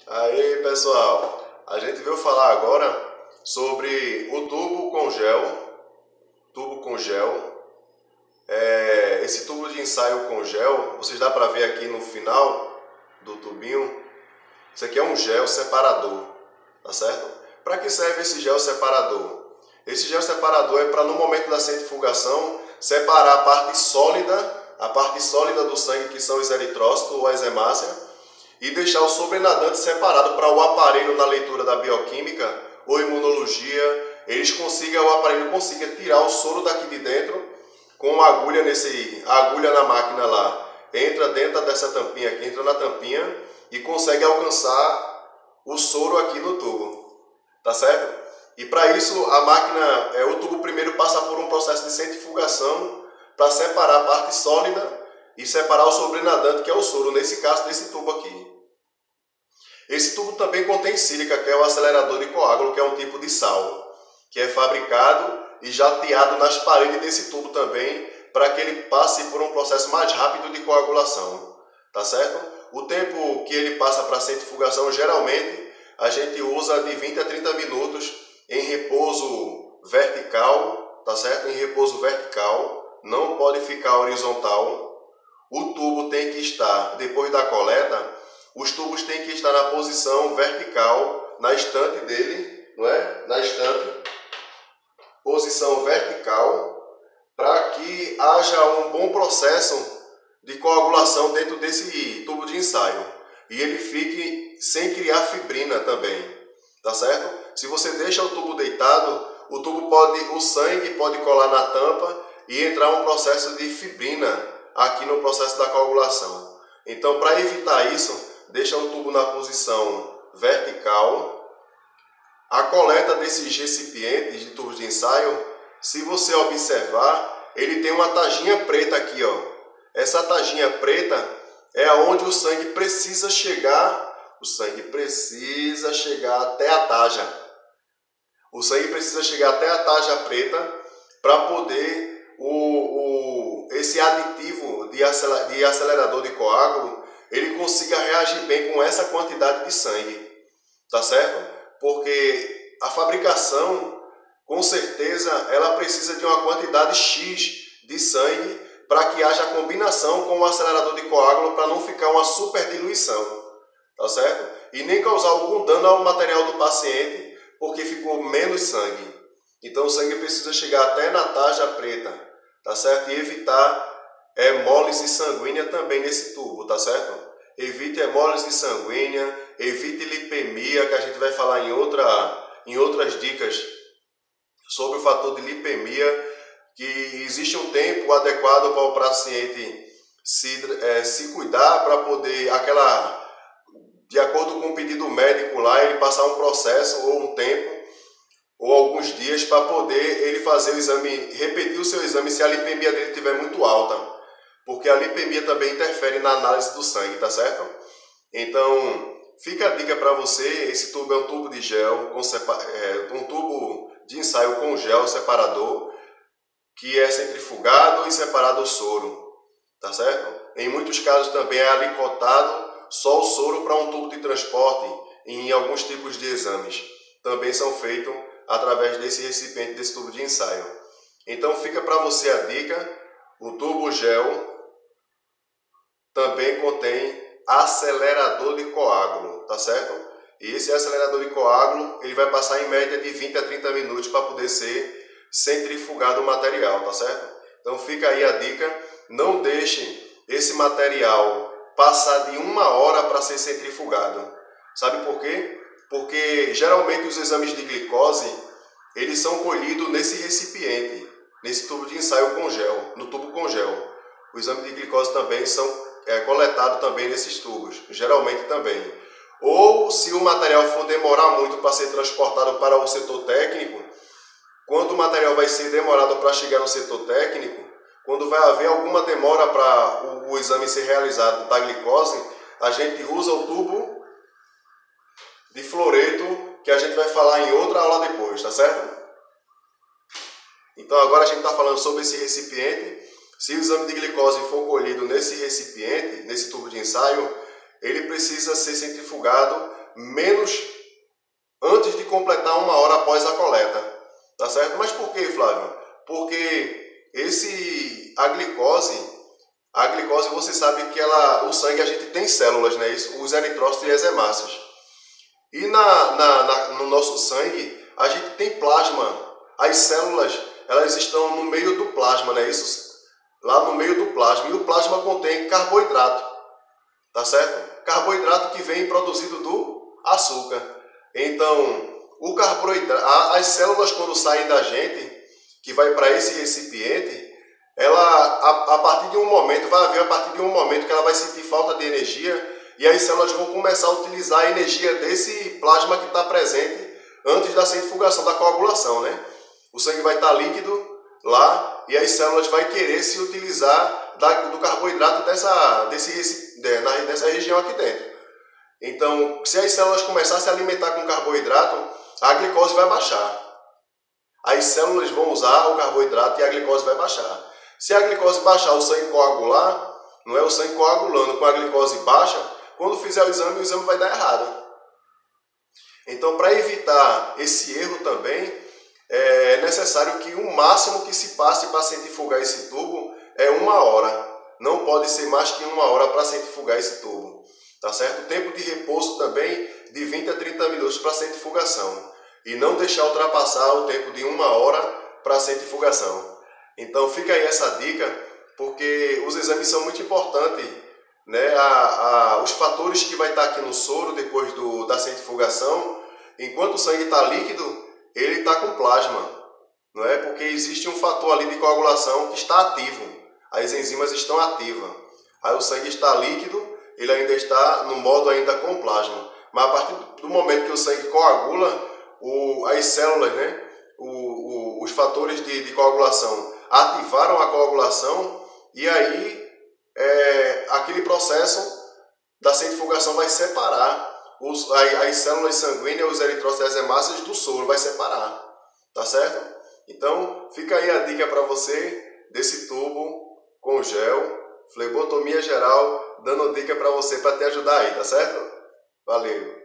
Aí, pessoal, a gente veio falar agora sobre o tubo com gel. Tubo com gel. Esse tubo de ensaio com gel, vocês dá para ver aqui no final do tubinho. Isso aqui é um gel separador, tá certo? Para que serve esse gel separador? Esse gel separador é para, no momento da centrifugação, separar a parte sólida do sangue, que são os eritrócitos ou as hemácias, e deixar o sobrenadante separado para o aparelho, na leitura da bioquímica ou imunologia, o aparelho consiga tirar o soro daqui de dentro com uma agulha a agulha na máquina lá. Entra dentro dessa tampinha aqui, entra na tampinha e consegue alcançar o soro aqui no tubo, tá certo? E para isso a máquina, o tubo primeiro passa por um processo de centrifugação para separar a parte sólida e separar o sobrenadante, que é o soro, nesse caso desse tubo aqui. Esse tubo também contém sílica, que é o acelerador de coágulo, que é um tipo de sal, que é fabricado e jateado nas paredes desse tubo também, para que ele passe por um processo mais rápido de coagulação, tá certo? O tempo que ele passa para centrifugação, geralmente, a gente usa de 20 a 30 minutos em repouso vertical, tá certo? Em repouso vertical, não pode ficar horizontal. O tubo tem que estar, depois da coleta, os tubos têm que estar na posição vertical, na estante dele, não é? Na estante, posição vertical, para que haja um bom processo de coagulação dentro desse tubo de ensaio. E ele fique sem criar fibrina também, tá certo? Se você deixa o tubo deitado, o sangue pode colar na tampa e entrar um processo de fibrina aqui no processo da coagulação. Então, para evitar isso, deixa o tubo na posição vertical. A coleta desses recipientes de tubos de ensaio, se você observar, ele tem uma tajinha preta aqui, ó. Essa tajinha preta é aonde o sangue precisa chegar. O sangue precisa chegar até a taja. O sangue precisa chegar até a taja preta para poder esse aditivo de acelerador de coágulo ele consiga reagir bem com essa quantidade de sangue, tá certo? Porque a fabricação, com certeza, ela precisa de uma quantidade X de sangue para que haja combinação com o acelerador de coágulo, para não ficar uma superdiluição, tá certo? E nem causar algum dano ao material do paciente, porque ficou menos sangue. Então o sangue precisa chegar até na taja preta, tá certo? E evitar hemólise sanguínea também nesse tubo, tá certo? Evite hemólise sanguínea, evite lipemia, que a gente vai falar em outras dicas sobre o fator de lipemia, que existe um tempo adequado para o paciente se cuidar, para poder, de acordo com o pedido médico lá, ele passar um processo ou um tempo, ou alguns dias, para poder ele fazer o exame, repetir o seu exame se a lipemia dele estiver muito alta. Porque a lipemia também interfere na análise do sangue, tá certo? Então, fica a dica para você, esse tubo é um tubo de gel, um tubo de ensaio com gel separador, que é centrifugado e separado o soro, tá certo? Em muitos casos também é alicotado só o soro para um tubo de transporte, em alguns tipos de exames. Também são feitos através desse recipiente, desse tubo de ensaio. Então fica para você a dica, o tubo gel também contém acelerador de coágulo, tá certo? E esse acelerador de coágulo, ele vai passar em média de 20 a 30 minutos para poder ser centrifugado o material, tá certo? Então fica aí a dica, não deixe esse material passar de 1 hora para ser centrifugado. Sabe por quê? Porque geralmente os exames de glicose, eles são colhidos nesse recipiente, nesse tubo de ensaio com gel, no tubo com gel. O exame de glicose também é coletado também nesses tubos, geralmente também. Ou se o material for demorar muito para ser transportado para o setor técnico, quando o material vai ser demorado para chegar no setor técnico, quando vai haver alguma demora para o exame ser realizado da glicose, a gente usa o tubo de fluoreto, que a gente vai falar em outra aula depois, tá certo? Então agora a gente está falando sobre esse recipiente. Se o exame de glicose for colhido nesse recipiente, nesse tubo de ensaio, ele precisa ser centrifugado menos antes de completar 1 hora após a coleta, tá certo? Mas por que, Flávio? Porque a glicose você sabe que o sangue a gente tem células, né? Isso, os eritrócitos e as hemácias. E no nosso sangue a gente tem plasma. As células, elas estão no meio do plasma, né? Isso, lá no meio do plasma. E o plasma contém carboidrato, tá certo? Carboidrato que vem produzido do açúcar. Então, o carboidrato, as células quando saem da gente, que vai para esse recipiente, ela a partir de um momento, vai haver a partir de um momento que ela vai sentir falta de energia e as células vão começar a utilizar a energia desse plasma que está presente antes da centrifugação, da coagulação, né? O sangue vai estar líquido lá e as células vão querer se utilizar do carboidrato dessa região aqui dentro. Então, se as células começarem a se alimentar com carboidrato, a glicose vai baixar. As células vão usar o carboidrato e a glicose vai baixar. Se a glicose baixar, o sangue coagular, não é o sangue coagulando com a glicose baixa, quando fizer o exame vai dar errado. Então, para evitar esse erro também, é necessário que o máximo que se passe para centrifugar esse tubo é 1 hora. Não pode ser mais que 1 hora para centrifugar esse tubo. Tá certo? O tempo de repouso também de 20 a 30 minutos para centrifugação. E não deixar ultrapassar o tempo de 1 hora para centrifugação. Então fica aí essa dica, porque os exames são muito importantes, né? Os fatores que vai estar aqui no soro depois da centrifugação, enquanto o sangue está líquido, ele está com plasma, não é? Porque existe um fator ali de coagulação que está ativo, as enzimas estão ativas. Aí o sangue está líquido, ele ainda está no modo ainda com plasma. Mas a partir do momento que o sangue coagula, as células, né? Os fatores de coagulação ativaram a coagulação e aí aquele processo da centrifugação vai separar as células sanguíneas, os eritrócitos e as hemácias do soro, vai separar, tá certo? Então fica aí a dica para você desse tubo com gel, flebotomia geral, dando dica para você, para te ajudar aí, tá certo? Valeu!